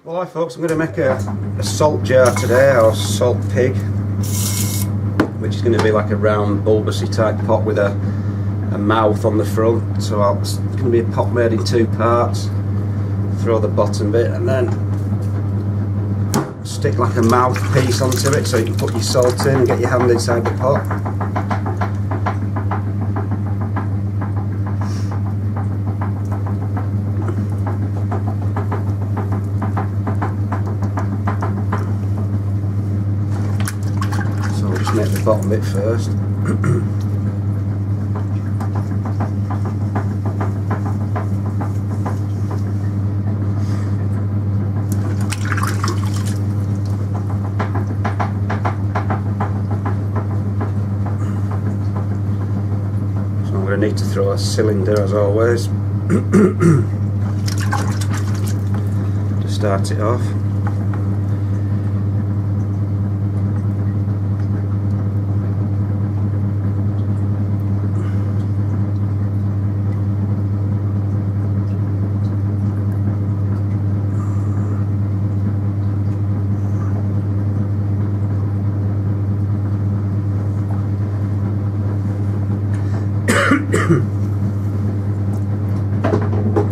Well, hi folks, I'm going to make a salt jar today, or salt pig, which is going to be like a round bulbousy type pot with a mouth on the front. So it's going to be a pot made in two parts. Throw the bottom bit and then stick like a mouthpiece onto it so you can put your salt in and get your hand inside the pot. Make the bottom bit first. So I'm going to need to throw a cylinder as always to start it off.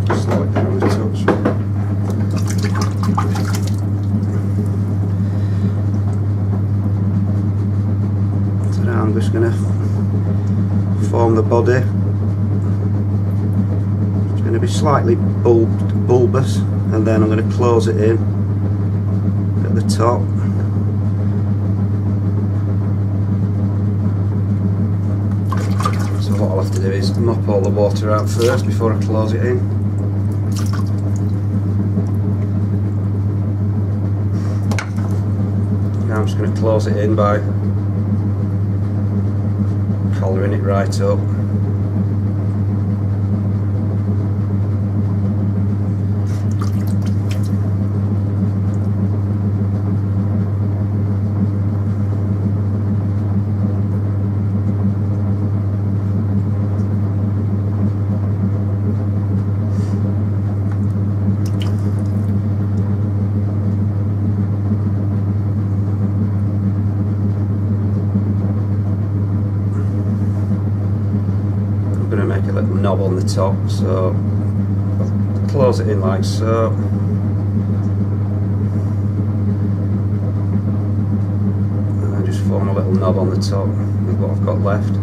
Slow it down a touch. So now I'm just going to form the body. It's going to be slightly bulbous, and then I'm going to close it in at the top. What I'll have to do is mop all the water out first before I close it in. Now I'm just going to close it in by collaring it right up. Make a little knob on the top, so I'll close it in like so, and then just form a little knob on the top with what I've got left.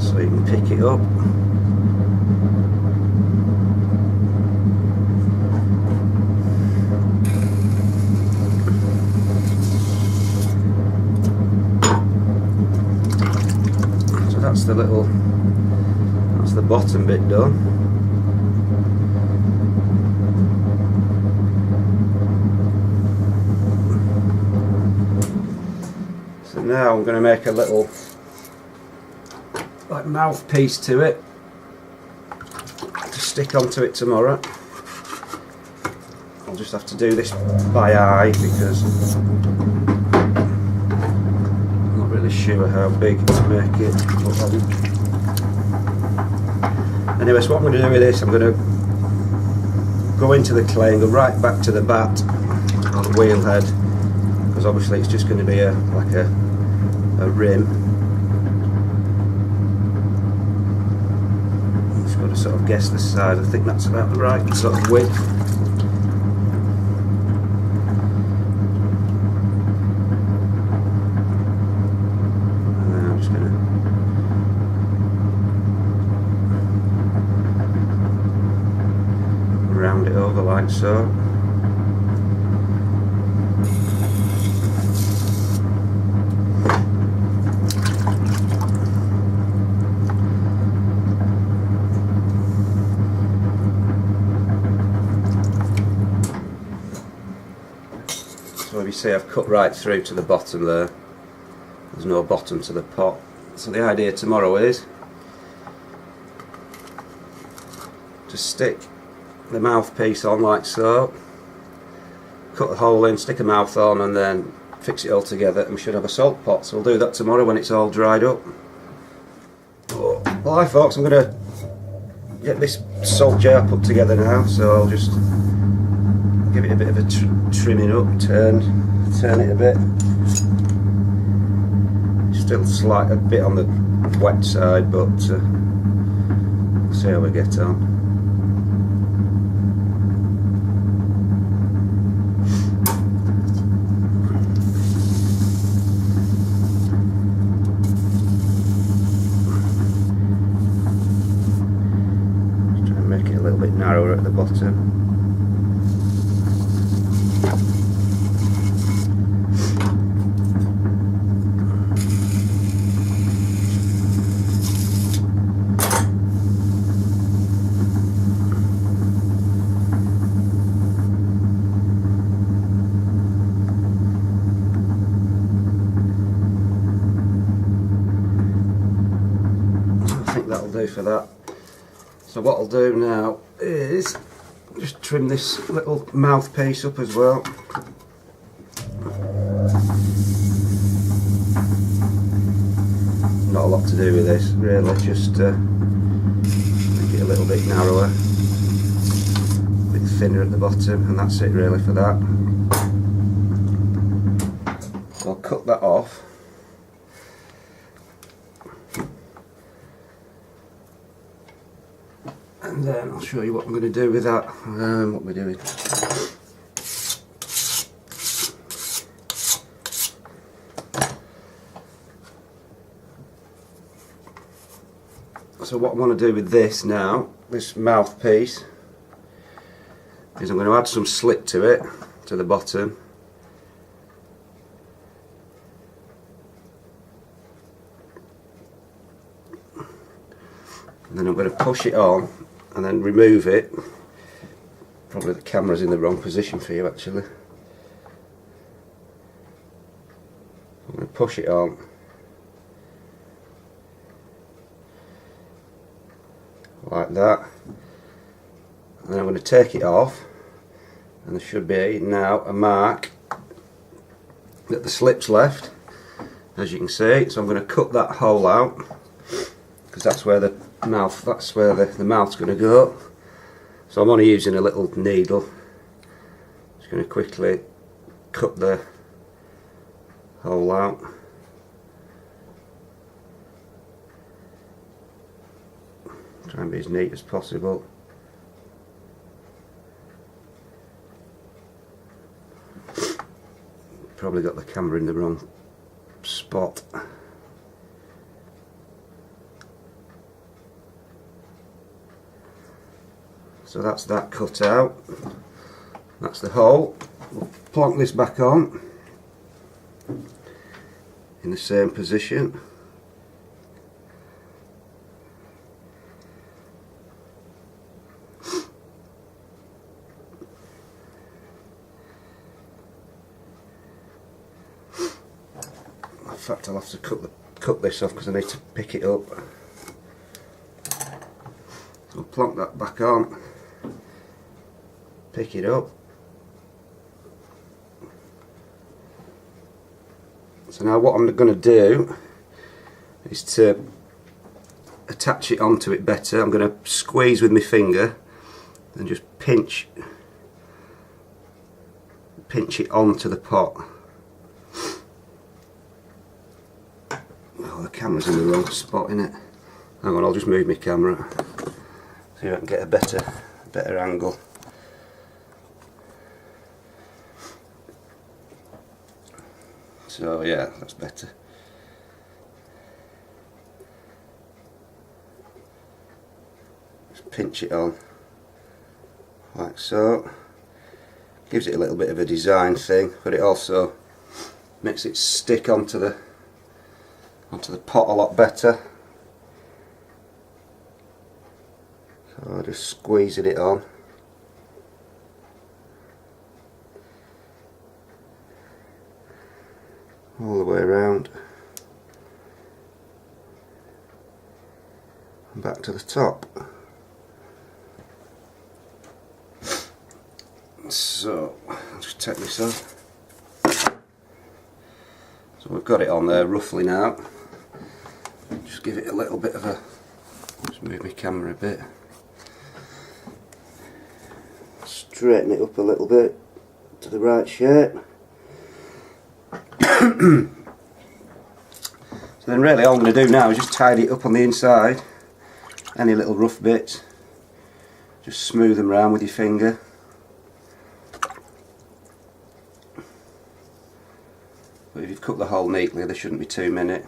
So you can pick it up. That's the bottom bit done. So now I'm going to make a little like mouthpiece to it to stick onto it tomorrow. I'll just have to do this by eye because I'm not really sure how big to make it. Anyway, so what I'm going to do with this, I'm going to go into the clay and go right back to the bat or the wheel head, because obviously it's just going to be like a rim. I'm just going to sort of guess the size. I think that's about the right sort of width. And then I'm just going to round it over like so. So if you see, I've cut right through to the bottom there. There's no bottom to the pot. So the idea tomorrow is to stick the mouthpiece on like so, cut a hole in, stick a mouth on, and then fix it all together, and we should have a salt pot. So we'll do that tomorrow when it's all dried up. Well, hi folks, I'm going to get this salt jar put together now, so I'll just give it a bit of a trimming up, turn it a bit. Still slight a bit on the wet side, but see how we get on. A little bit narrower at the bottom. I think that'll do for that. So what I'll do now is just trim this little mouthpiece up as well. Not a lot to do with this, really, just make it a little bit narrower, a bit thinner at the bottom, and that's it really for that. So I'll cut that off. And then I'll show you what I'm going to do with that. What we're doing. So what I want to do with this now, this mouthpiece, is I'm going to add some slip to it, to the bottom. And then I'm going to push it on and then remove it. Probably the camera's in the wrong position for you actually. I'm going to push it on. Like that. And then I'm going to take it off, and there should be now a mark that the slip's left, as you can see. So I'm going to cut that hole out, because that's where the mouth, the mouth's going to go. So I'm only using a little needle. Just going to quickly cut the hole out. Try and be as neat as possible. Probably got the camera in the wrong spot. So that's that cut out. That's the hole. We'll plonk this back on in the same position. In fact, I'll have to cut this off because I need to pick it up. So I'll plonk that back on, pick it up. So now what I'm going to do is to attach it onto it better. I'm going to squeeze with my finger and just pinch it onto the pot. Oh, the camera's in the wrong spot, innit? Hang on, I'll just move my camera so I can get a better angle. So yeah, that's better. Just pinch it on like so. Gives it a little bit of a design thing, but it also makes it stick onto the pot a lot better. So I'm just squeezing it on. All the way around and back to the top. So I'll just take this off. So we've got it on there roughly now. Just give it a little bit of a, just move my camera a bit. straighten it up a little bit to the right shape. So then really all I'm going to do now is just tidy it up on the inside. Any little rough bits, just smooth them around with your finger. But if you've cut the hole neatly, there shouldn't be too many.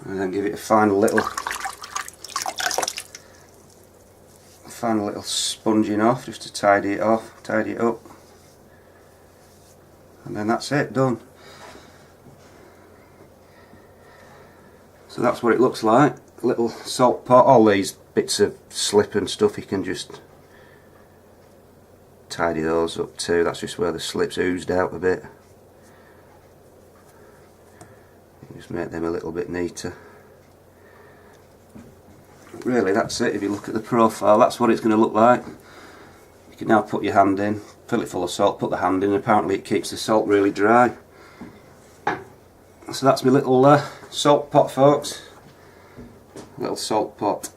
And then give it a final little sponging off, just to tidy it off, tidy it up. And then that's it, done. So that's what it looks like. A little salt pot. All these bits of slip and stuff, you can just tidy those up too. That's just where the slip's oozed out a bit. Just make them a little bit neater. Really, that's it. If you look at the profile, that's what it's going to look like. You can now put your hand in, fill it full of salt, put the hand in, and apparently it keeps the salt really dry. So that's my little salt pot, folks. Little salt pot.